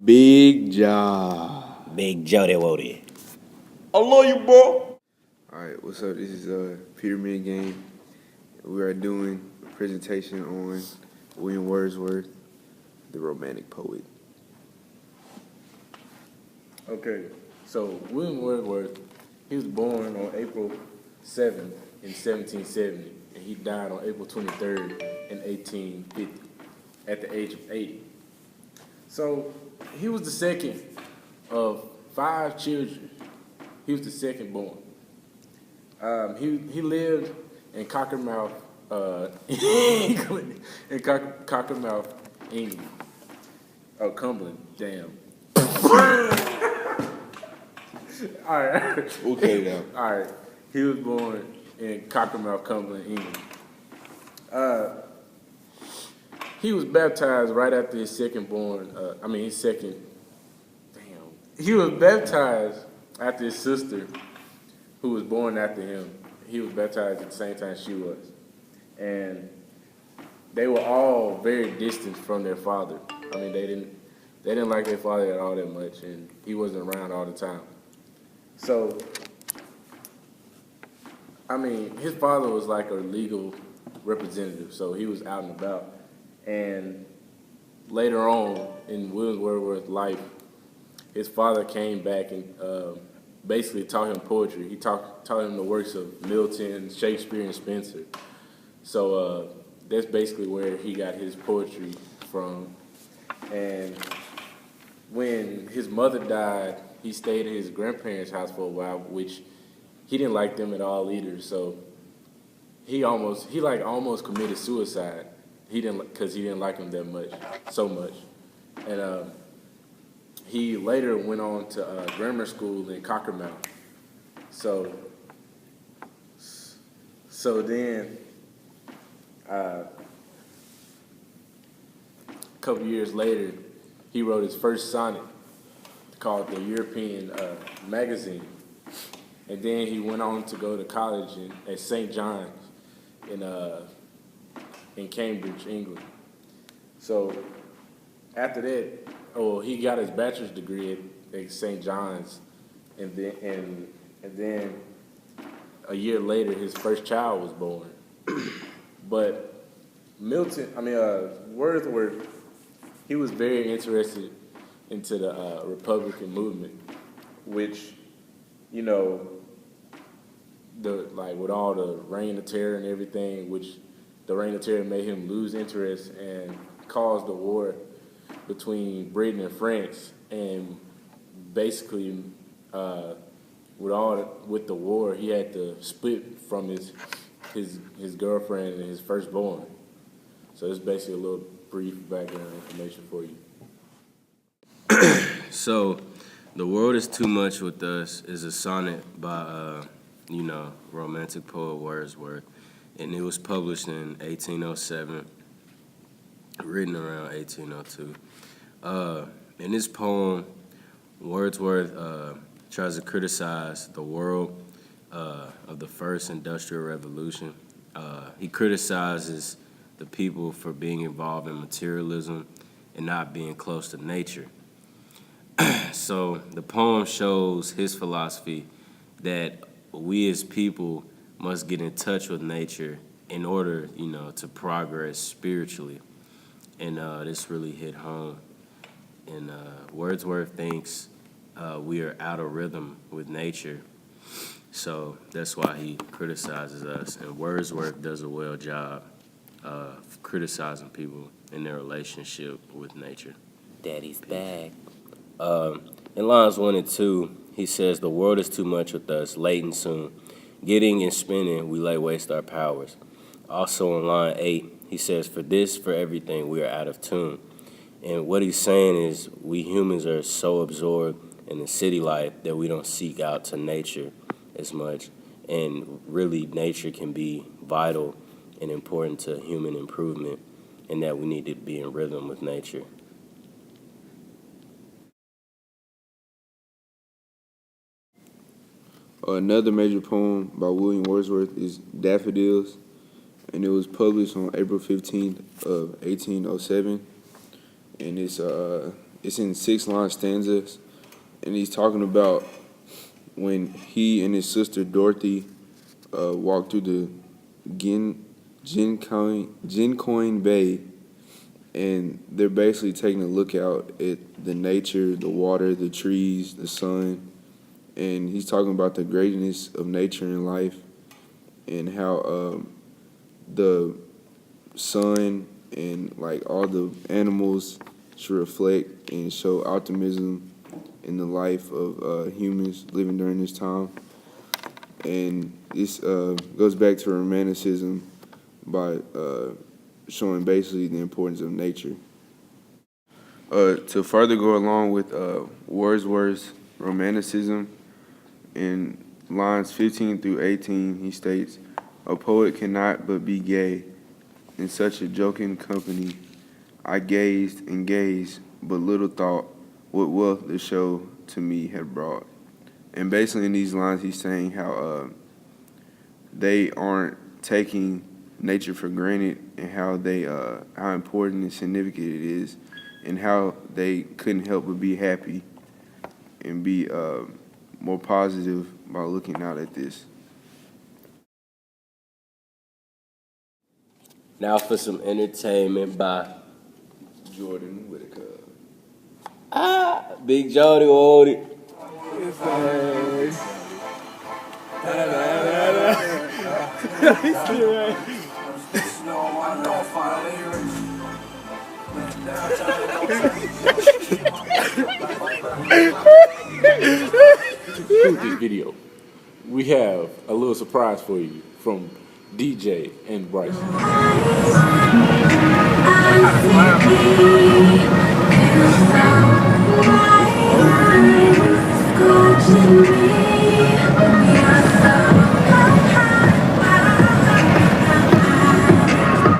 Big job. Big Jody Wody. I love you, bro. Alright, what's up? This is Pyramid Game. We are doing a presentation on William Wordsworth, the Romantic poet. Okay, so William Wordsworth, he was born on April 7th in 1770, and he died on April 23rd in 1850 at the age of 80. So he was the second of 5 children. He was the second born. He lived in Cockermouth, England, in Cockermouth, England. Oh, Cumberland, damn. All right. Okay, now. All right. He was born in Cockermouth, Cumberland, England. He was baptized right after his second born. He was baptized after his sister, who was born after him. He was baptized at the same time she was, and they were all very distant from their father. I mean, they didn't like their father at all that much, and he wasn't around all the time. So, I mean, his father was like a legal representative, so he was out and about. And later on in William Wordsworth's life, his father came back and basically taught him poetry. He taught him the works of Milton, Shakespeare, and Spencer. So that's basically where he got his poetry from. And when his mother died, he stayed at his grandparents' house for a while, which he didn't like them at all either. So he almost committed suicide. Because he didn't like them so much, and he later went on to grammar school in Cockermouth. So then, a couple years later, he wrote his first sonnet called the European Magazine, and then he went on to go to college at St. John's in Cambridge, England. So after that, he got his bachelor's degree at St. John's, and then a year later, his first child was born. But Wordsworth, he was very interested into the Republican movement, which, with all the reign of terror and everything, which the reign of terror made him lose interest and caused the war between Britain and France. And basically, with the war, he had to split from his girlfriend and his firstborn. So it's basically a little brief background information for you. So, The World is Too Much with Us is a sonnet by, Romantic poet Wordsworth. And it was published in 1807, written around 1802. In this poem, Wordsworth tries to criticize the world of the first industrial revolution. He criticizes the people for being involved in materialism and not being close to nature. So the poem shows his philosophy that we as people must get in touch with nature in order, to progress spiritually. And this really hit home. And Wordsworth thinks we are out of rhythm with nature. So that's why he criticizes us. And Wordsworth does a well job of criticizing people in their relationship with nature. Daddy's back. In lines 1 and 2, he says, "The world is too much with us, late and soon. Getting and spinning, we lay waste our powers." Also in line 8, he says, "For this, for everything, we are out of tune." And what he's saying is we humans are so absorbed in the city life that we don't seek out to nature as much. And really, nature can be vital and important to human improvement, and that we need to be in rhythm with nature. Another major poem by William Wordsworth is Daffodils, and it was published on April 15th of 1807. And it's it's in 6-line stanzas, and he's talking about when he and his sister Dorothy walked through the Gincoin Bay, and they're basically taking a look out at the nature, the water, the trees, the sun, and he's talking about the greatness of nature and life, and how the sun and like all the animals should reflect and show optimism in the life of humans living during this time. And this goes back to Romanticism by showing basically the importance of nature. To further go along with Wordsworth's Romanticism, in lines 15 through 18, he states, "A poet cannot but be gay. In such a joking company, I gazed and gazed, but little thought what wealth the show to me had brought." And basically in these lines, he's saying how they aren't taking nature for granted, and how important and significant it is, and how they couldn't help but be happy and be more positive by looking out at this. Now for some entertainment by Jordan Whitaker. Big Jody owed it. With this video, we have a little surprise for you from DJ and Bryson. I